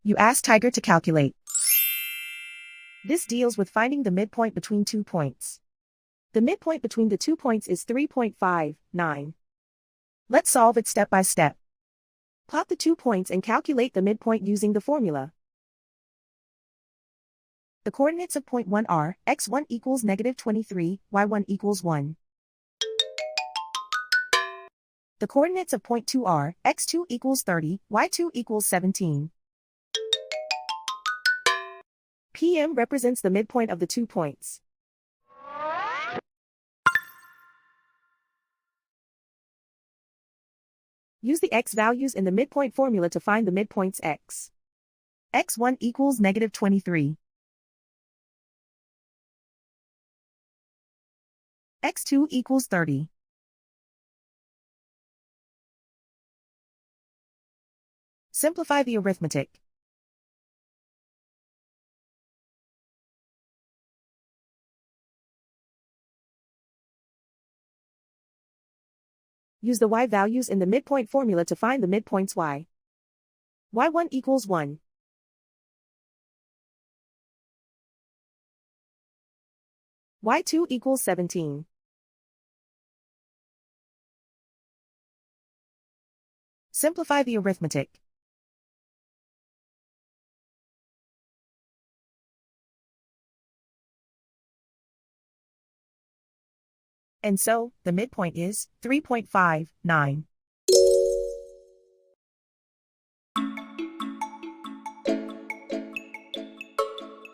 You ask Tiger to calculate. This deals with finding the midpoint between 2 points. The midpoint between the 2 points is 3.59. Let's solve it step by step. Plot the 2 points and calculate the midpoint using the formula. The coordinates of point 1 are x1 equals -23, y1 equals 1. The coordinates of point 2 are x2 equals 30, y2 equals 17. PM represents the midpoint of the 2 points. Use the x values in the midpoint formula to find the midpoints x. x1 equals -23. x2 equals 30. Simplify the arithmetic. Use the y values in the midpoint formula to find the midpoints y. y1 equals 1. y2 equals 17. Simplify the arithmetic. And so, the midpoint is 3.59.